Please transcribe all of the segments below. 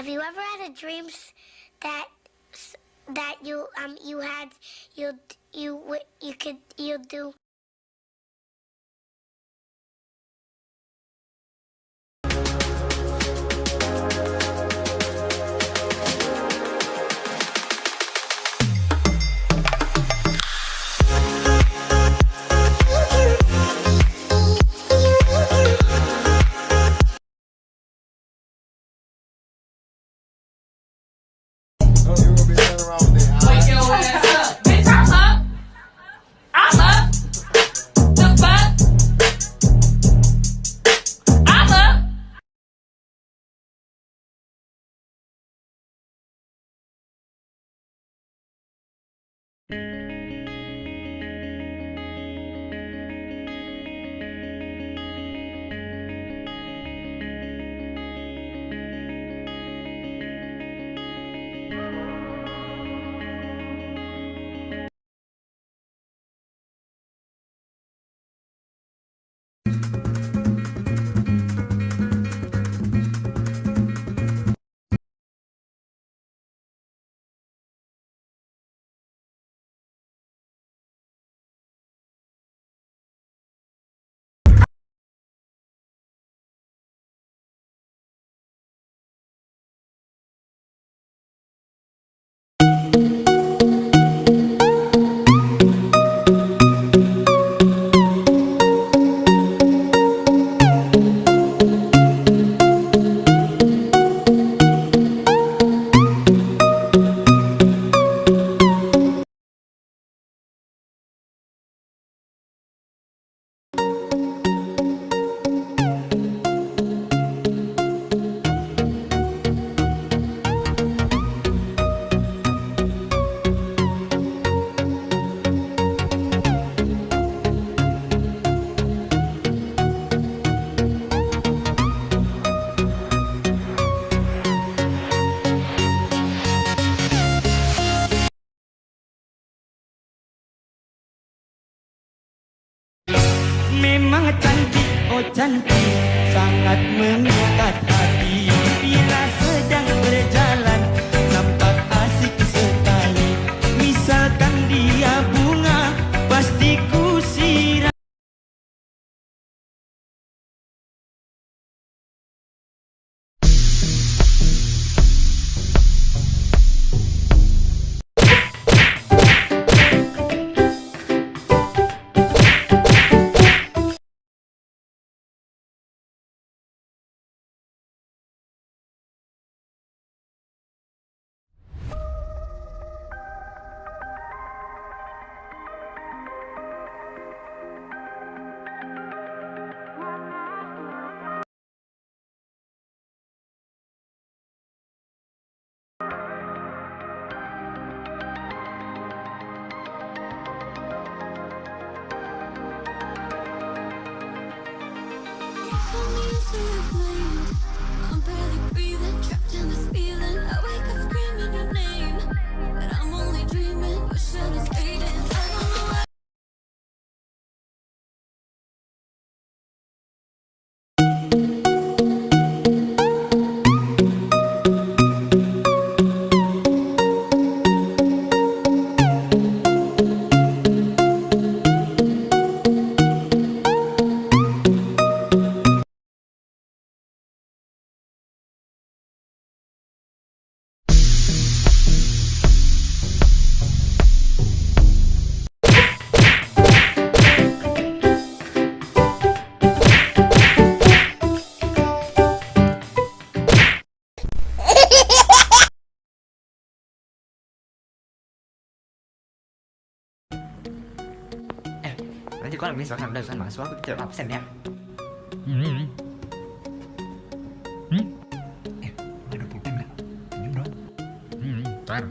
Have you ever had a dreams that you'll do? Wake your ass up. Bitch, I'm up. I'm up. The fuck? I'm up. Memang cantik, oh cantik, sangat memikat hati. Bila sedang berjalan, nampak asik sekali. Misalkan dia bunga, pasti ku siram. I'm barely breathing, trapped in this feeling. I wake up screaming your name, but I'm only dreaming. Your shadow's fading. I don't know why. Nanti kalau misalkan udah masuk aku tidak absen ya. Ada pulpen nggak? Pinjam dong. Ntar.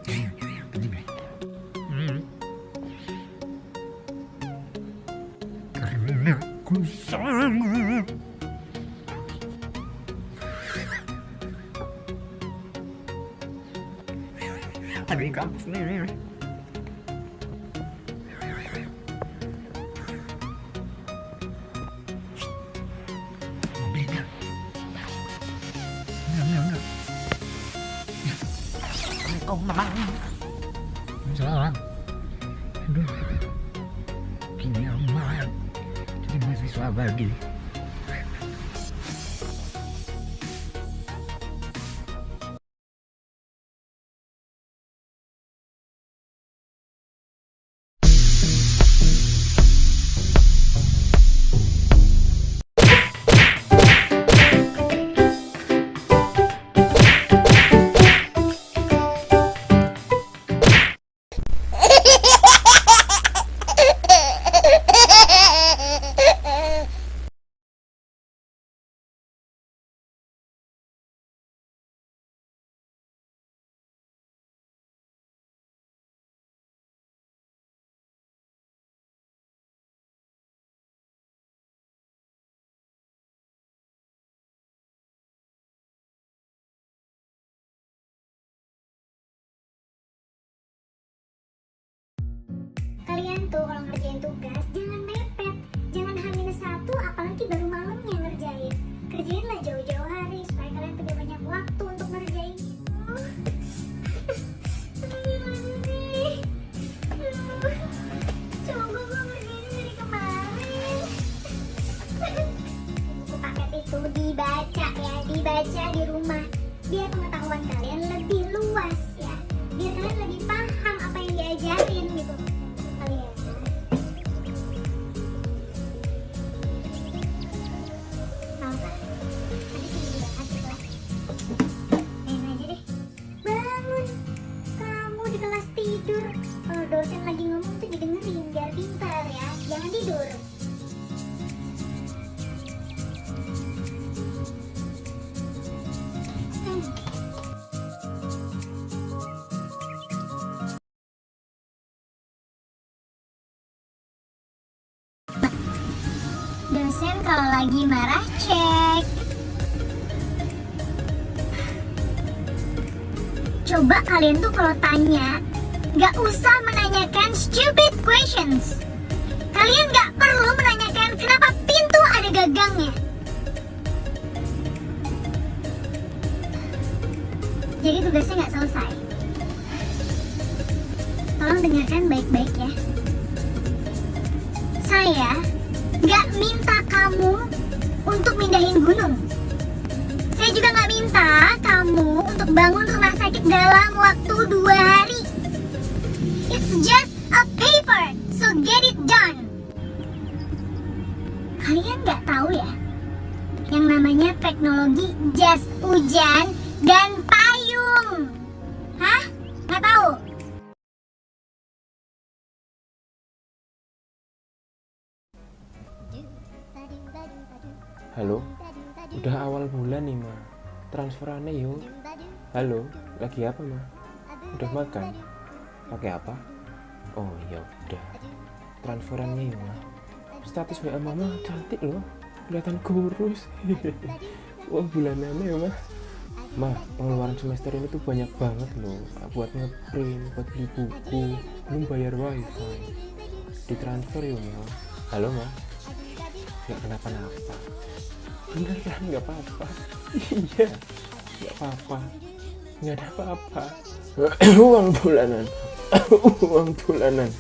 Pinjam ya. Karena ku sangat. Aduh, ini kampus nih. Allah. Salah. Aduh. Gini Allah. Jadi mahasiswa abadi. Kalian tuh kalau ngerjain tugas jangan mepet, jangan H-1 apalagi baru malamnya ngerjain. Kerjainlah jauh-jauh hari supaya kalian punya banyak waktu untuk ngerjain itu. Gimana nih? Coba gue ngerjain dari kemarin. Buku paket itu dibaca ya, dibaca di rumah biar pengetahuan kalian lebih luas ya, biar kalian lebih paham apa yang diajarin gitu. Kalian Sampai tadi tidur di kelas. Aja deh, bangun. Kamu di kelas tidur. Kalau dosen lagi ngomong tuh didengerin biar pintar ya, jangan tidur. Dosen kalau lagi marah cek. Coba kalian tuh kalau tanya, gak usah menanyakan stupid questions. Kalian gak perlu menanyakan kenapa pintu ada gagangnya. Jadi tugasnya gak selesai. Tolong dengarkan baik-baik ya. Saya gak minta kamu untuk mindahin gunung. Saya juga gak minta kamu untuk bangun rumah sakit dalam waktu 2 hari. It's just a paper, so get it done. Kalian gak tahu ya, yang namanya teknologi jas hujan dan payung? Hah? Gak tahu? Halo, udah awal bulan nih ma, transferannya yuk. Halo, lagi apa ma? Udah makan? Pakai apa? Oh ya udah, transferannya yuk ma. Status WA mama cantik loh, kelihatan kurus. Wah bulanannya ya ma. Ma, pengeluaran semester ini tuh banyak banget loh, buat ngeprint, buat beli buku, belum bayar wifi. Ditransfer yuk ma. Halo ma, gak kenapa-napa. Beneran gak apa-apa. Iya, gak apa-apa, gak ada apa-apa. Uang bulanan. Uang bulanan.